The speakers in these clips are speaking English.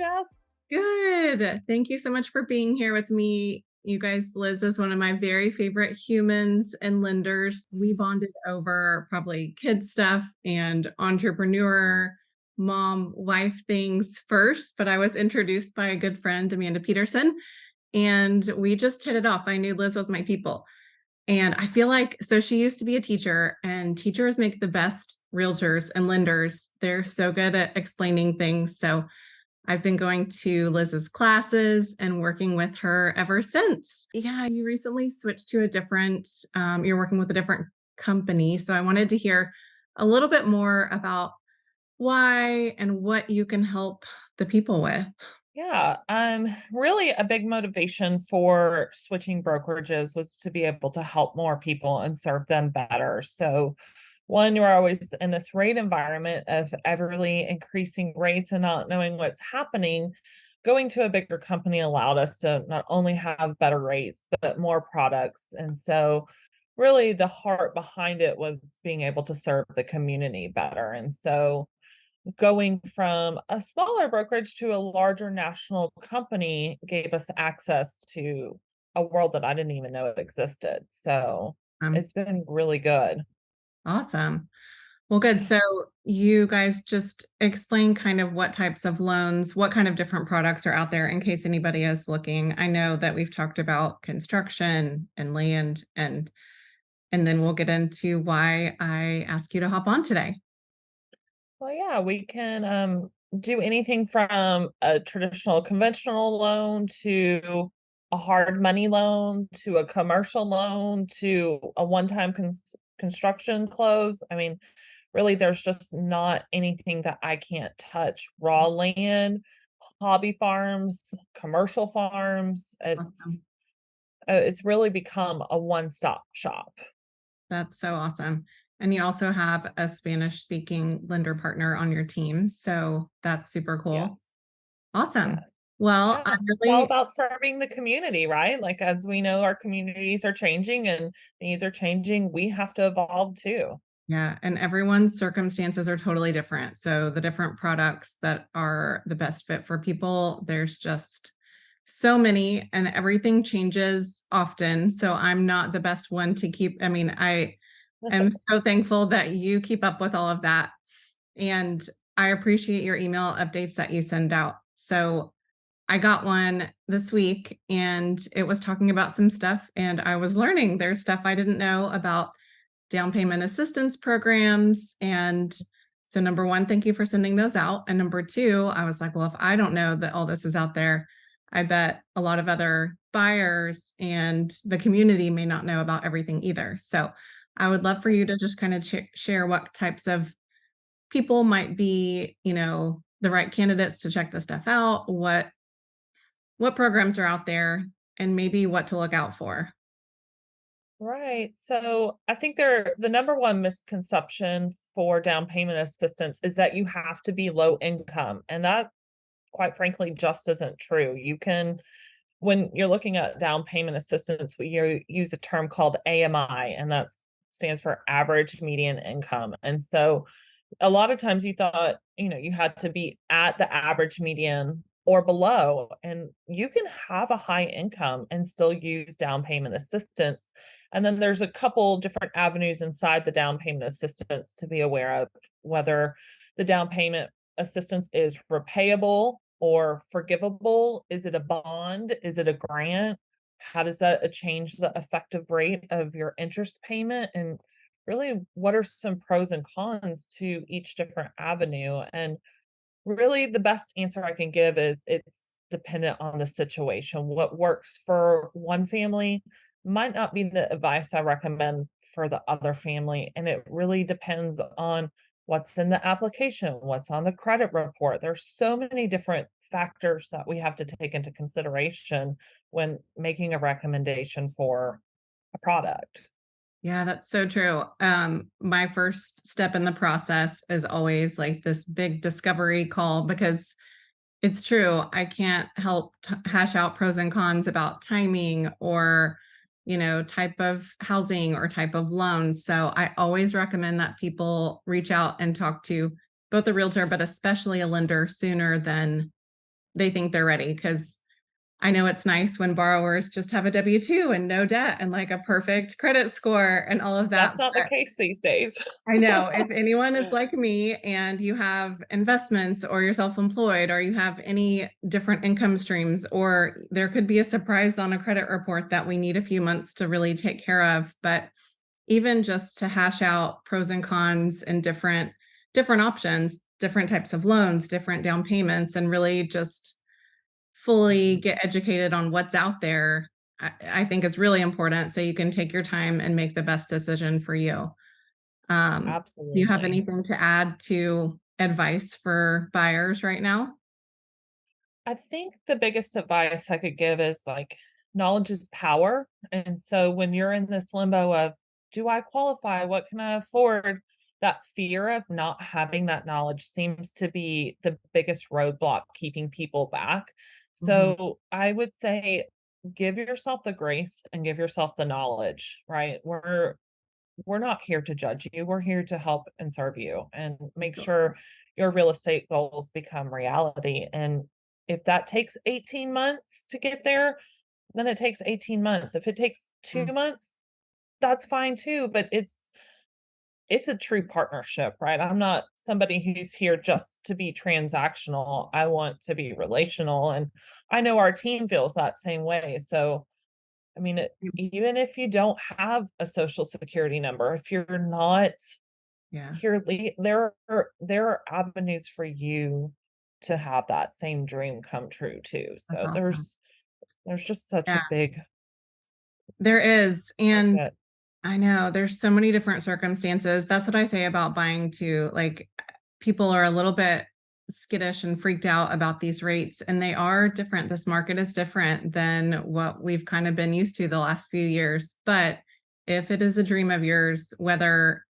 Jess? Good. Thank you so much for being here with me. You guys, Liz is one of my very favorite humans and lenders. We bonded over probably kid stuff and entrepreneur, mom, wife things first, but I was introduced by a good friend, Amanda Peterson, and we just hit it off. I knew Liz was my people. And I feel like, so she used to be a teacher, and teachers make the best realtors and lenders. They're so good at explaining things. So I've been going to Liz's classes and working with her ever since. Yeah, you recently switched to a different, you're working with a different company. So I wanted to hear a little bit more about why and what you can help the people with. Yeah, really a big motivation for switching brokerages was to be able to help more people and serve them better. So, one, you're always in this rate environment of everly increasing rates and not knowing what's happening. Going to a bigger company allowed us to not only have better rates, but more products. And so, really, the heart behind it was being able to serve the community better. And so, going from a smaller brokerage to a larger national company gave us access to a world that I didn't even know it existed. So Um, it's been really good. awesome. Well, good. So you guys just explain kind of what types of loans, what kind of different products are out there in case anybody is looking. I know that we've talked about construction and land and then we'll get into why I asked you to hop on today. Well, yeah, we can do anything from a traditional conventional loan to a hard money loan to a commercial loan to a one-time construction close. I mean, really, there's just not anything that I can't touch. Raw land, hobby farms, commercial farms. Awesome. It's really become a one-stop shop. That's so awesome. And you also have a Spanish speaking lender partner on your team. So that's super Yes, cool. Awesome. yes. Well, I Yeah, all really, about serving the community, right? Like, as we know, our communities are changing and needs are changing, we have to evolve too. yeah, and everyone's circumstances are totally different. So the different products that are the best fit for people, there's just so many and everything changes often. So I'm not the best one to keep. I mean, I am so thankful that you keep up with all of that. And I appreciate your email updates that you send out. So I got one this week and it was talking about some stuff, and I was learning there's stuff I didn't know about down payment assistance programs. And so, number one, thank you for sending those out. And number two, I was like, well, if I don't know that all this is out there, I bet a lot of other buyers and the community may not know about everything either. So, I would love for you to just kind of share what types of people might be, the right candidates to check this stuff out, what programs are out there, and maybe what to look out for. Right. So I think the number one misconception for down payment assistance is that you have to be low income. And that, quite frankly, just isn't true. You can, when you're looking at down payment assistance, we use a term called AMI, and that stands for average median income. And so a lot of times you thought, you had to be at the average median or below, and you can have a high income and still use down payment assistance. And then there's a couple different avenues inside the down payment assistance to be aware of, whether the down payment assistance is repayable or forgivable. Is it a bond? Is it a grant? How does that change the effective rate of your interest payment? And really, what are some pros and cons to each different avenue? And really, the best answer I can give is it's dependent on the situation. What works for one family might not be the advice I recommend for the other family. And it really depends on what's in the application, what's on the credit report. There's so many different factors that we have to take into consideration when making a recommendation for a product. Yeah, that's so true. My first step in the process is always like this big discovery call because it's true. I can't help hash out pros and cons about timing or, type of housing or type of loan. So I always recommend that people reach out and talk to both a realtor, but especially a lender sooner than they think they're ready. Because I know it's nice when borrowers just have a W-2 and no debt and like a perfect credit score and all of that. That's not the case these days. I know if anyone is like me and you have investments or you're self-employed or you have any different income streams, or there could be a surprise on a credit report that we need a few months to really take care of. But even just to hash out pros and cons and different options, different types of loans, different down payments, and really just fully get educated on what's out there, I think is really important so you can take your time and make the best decision for you. Do you have Absolutely. anything to add to advice for buyers right now? I think the biggest advice I could give is like knowledge is power. And so when you're in this limbo of, do I qualify? What can I afford? That fear of not having that knowledge seems to be the biggest roadblock keeping people back. Mhm. So I would say give yourself the grace and give yourself the knowledge, right? We're not here to judge you. We're here to help and serve you and make Absolutely. sure your real estate goals become reality. And if that takes 18 months to get there, then it takes 18 months. If it takes 2 Mm, months, that's fine too, but it's a true partnership, right? I'm not somebody who's here just to be transactional. I want to be relational, and I know our team feels that same way. So I mean, mm, even if you don't have a social security number, if you're not yeah, here, there are avenues for you to have that same dream come true too. that's So awesome. there's just such Yeah, a big there is, and market. I know there's so many different circumstances. That's what I say about buying too. Like people are a little bit skittish and freaked out about these rates, and they are different. This market is different than what we've kind of been used to the last few years. But if it is a dream of yours, whether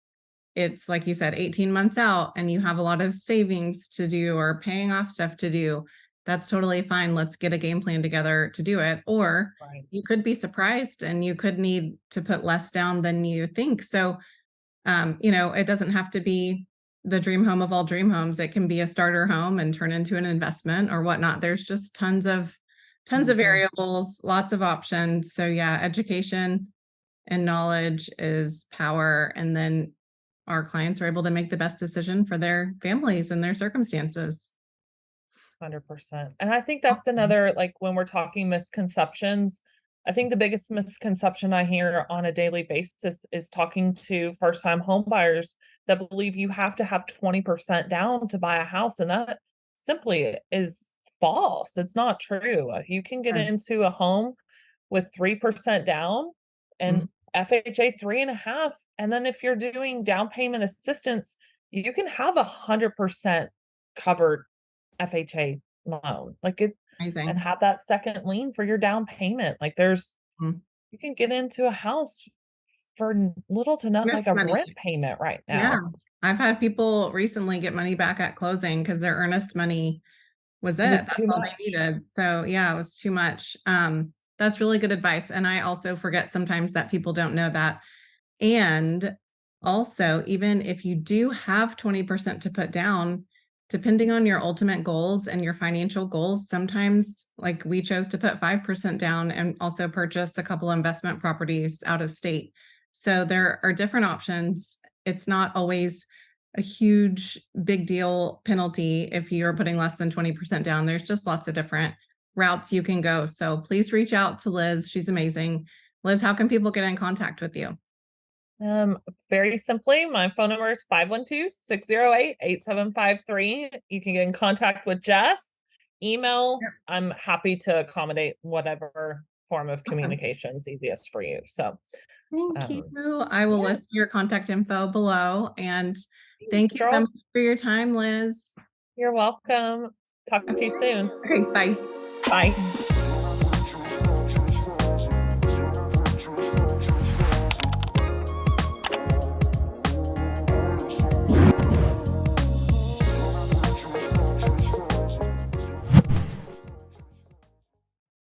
it's like you said, 18 months out and you have a lot of savings to do or paying off stuff to do, that's totally fine. Let's get a game plan together to do it. Or Right. you could be surprised and you could need to put less down than you think. So, it doesn't have to be the dream home of all dream homes. It can be a starter home and turn into an investment or whatnot. There's just tons of Mhm. variables, lots of options. So yeah, education and knowledge is power. And then our clients are able to make the best decision for their families and their circumstances. 100%. And I think that's Awesome. another, like, when we're talking misconceptions, I think the biggest misconception I hear on a daily basis is talking to first-time home buyers that believe you have to have 20% down to buy a house, and that simply is false. It's not true. You can get Yeah. into a home with 3% down and Mhm. FHA 3.5, and then if you're doing down payment assistance, you can have 100% covered FHA loan, like, it and Amazing. have that second lien for your down payment, like, there's Mhm. you can get into a house for little to not like Earnest a money. rent payment right Yeah. now. I've had people recently get money back at closing because their earnest money was It it. was That's too all they much. needed. So yeah, it was too much. That's really good advice. And I also forget sometimes that people don't know that. And also, even if you do have 20% to put down, depending on your ultimate goals and your financial goals, sometimes like we chose to put 5% down and also purchase a couple investment properties out of state. So there are different options. It's not always a huge big deal penalty if you're putting less than 20% down. There's just lots of different routes you can go. So please reach out to Liz. She's amazing. Liz, how can people get in contact with you? Very simply, my phone number is 512-608-8753. You can get in contact with Jess, email. Yep. I'm happy to accommodate whatever form of Awesome. communication is easiest for you. So, Thank you. um, I will yeah, list your contact info below. And thanks, thank you so girl. much for your time, Liz. You're welcome. Talk to you soon. Okay, bye. Bye.